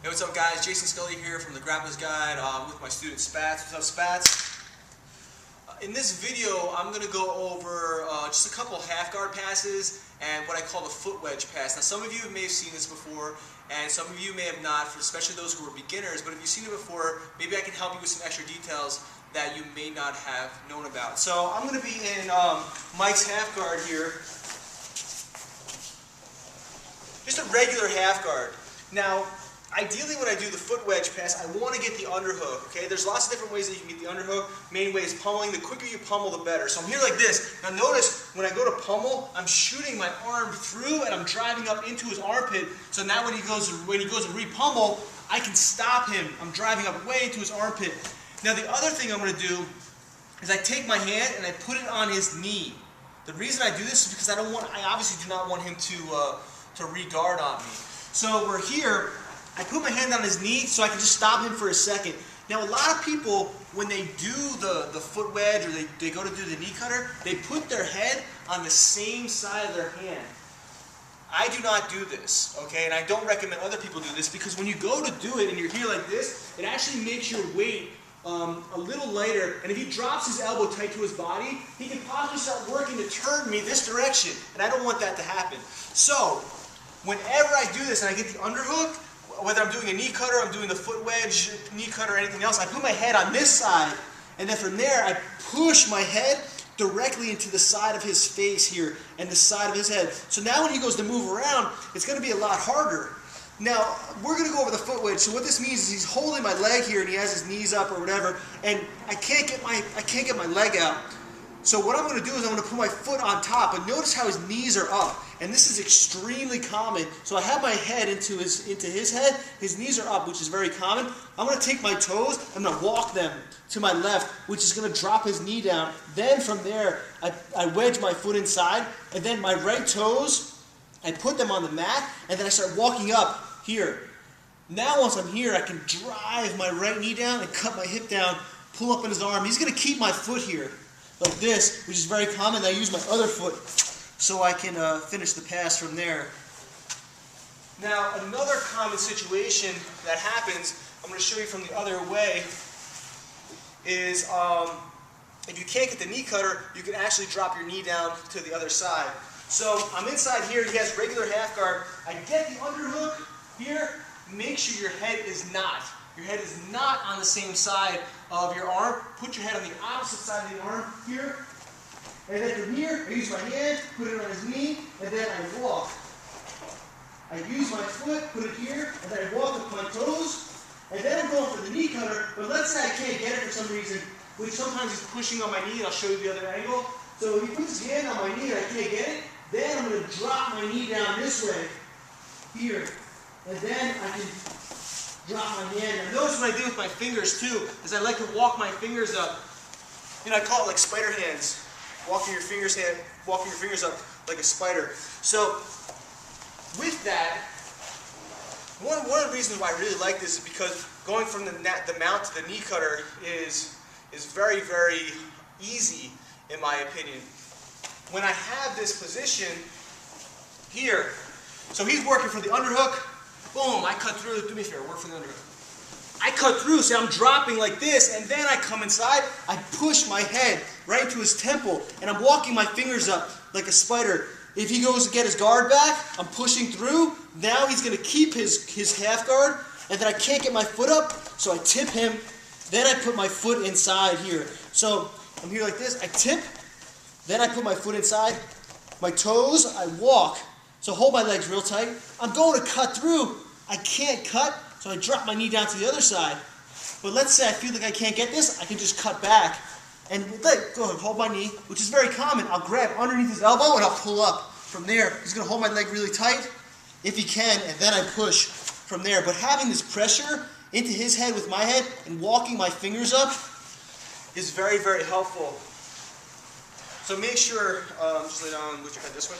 Hey, what's up guys? Jason Scully here from the Grappling Guide with my student Spats. What's up Spats? In this video I'm going to go over just a couple half guard passes and what I call the foot wedge pass. Now some of you may have seen this before and some of you may have not, especially those who are beginners, but if you've seen it before, maybe I can help you with some extra details that you may not have known about. So I'm going to be in Mike's half guard here. Just a regular half guard. Now, ideally when I do the foot wedge pass, I want to get the underhook, okay? There's lots of different ways that you can get the underhook. Main way is pummeling. The quicker you pummel, the better. So I'm here like this. Now notice, when I go to pummel, I'm shooting my arm through and I'm driving up into his armpit. So now when he goes to re-pummel, I can stop him. I'm driving up way into his armpit. Now the other thing I'm going to do is I take my hand and I put it on his knee. The reason I do this is because I obviously do not want him to re-guard on me. So we're here. I put my hand on his knee so I can just stop him for a second. Now a lot of people, when they do the foot wedge or they go to do the knee cutter, they put their head on the same side of their hand. I do not do this, okay? And I don't recommend other people do this because when you go to do it and you're here like this, it actually makes your weight a little lighter, and if he drops his elbow tight to his body, he can possibly start working to turn me this direction, and I don't want that to happen. So, whenever I do this and I get the underhook, whether I'm doing a knee cutter, I'm doing the foot wedge, knee cutter, or anything else, I put my head on this side, and then from there I push my head directly into the side of his face here, and the side of his head. So now when he goes to move around, it's going to be a lot harder. Now, we're going to go over the foot wedge. So what this means is he's holding my leg here and he has his knees up or whatever, and I can't get my leg out. So what I'm going to do is I'm going to put my foot on top, but notice how his knees are up. And this is extremely common. So I have my head into his head, his knees are up, which is very common. I'm going to take my toes, I'm going to walk them to my left, which is going to drop his knee down. Then from there, I wedge my foot inside, and then my right toes, I put them on the mat, and then I start walking up here. Now once I'm here, I can drive my right knee down and cut my hip down, pull up in his arm. He's going to keep my foot here like this, which is very common. I use my other foot so I can finish the pass from there. Now another common situation that happens, I'm going to show you from the other way, is if you can't get the knee cutter, you can actually drop your knee down to the other side. So I'm inside here, he has regular half guard. I get the underhook here. Make sure your head is not on the same side of your arm. Put your head on the opposite side of the arm here. And then from here, I use my hand, put it on his knee, and then I walk. I use my foot, put it here, and then I walk with my toes. And then I'm going for the knee cutter, but let's say I can't get it for some reason, which sometimes he's pushing on my knee, and I'll show you the other angle. So if he puts his hand on my knee and I can't get it, then I'm going to drop my knee down this way, here. And then I can drop my hand. And notice what I do with my fingers too, is I like to walk my fingers up. You know, I call it like spider hands. Walking your fingers up like a spider. So, with that, one of the reasons why I really like this is because going from the mount to the knee cutter is very, very easy, in my opinion. When I have this position here, so he's working for the underhook, boom, I cut through, do me a favor, work for the underhook. I cut through, so I'm dropping like this, and then I come inside, I push my head right to his temple, and I'm walking my fingers up like a spider. If he goes to get his guard back, I'm pushing through, now he's going to keep his half guard, and then I can't get my foot up, so I tip him, then I put my foot inside here. So I'm here like this, I tip, then I put my foot inside, my toes, I walk. So hold my legs real tight. I'm going to cut through. I can't cut, so I drop my knee down to the other side. But let's say I feel like I can't get this, I can just cut back. And go ahead, hold my knee, which is very common. I'll grab underneath his elbow and I'll pull up. From there, he's going to hold my leg really tight, if he can, and then I push from there. But having this pressure into his head with my head and walking my fingers up is very, very helpful. So make sure, just lay down and lift your head this way.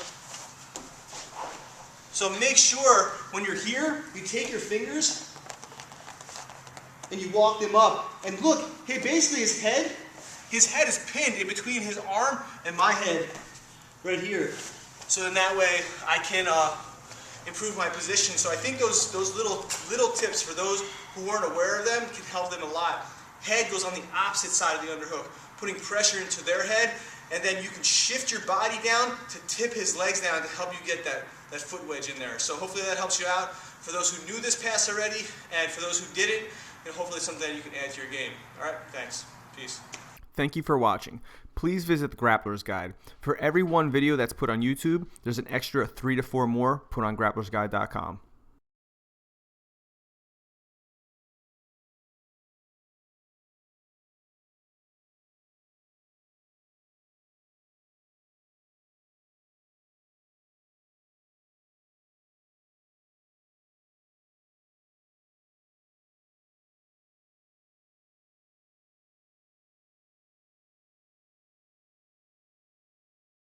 So make sure when you're here, you take your fingers and you walk them up. And look, hey, basically his head is pinned in between his arm and my head right here. So in that way, I can improve my position. So I think those little tips for those who weren't aware of them can help them a lot. Head goes on the opposite side of the underhook, putting pressure into their head, and then you can shift your body down to tip his legs down to help you get that foot wedge in there. So hopefully that helps you out. For those who knew this pass already, and for those who didn't, and hopefully something that you can add to your game. All right, thanks. Peace. Thank you for watching. Please visit the Grappler's Guide. For every one video that's put on YouTube, there's an extra 3 to 4 more put on grapplersguide.com.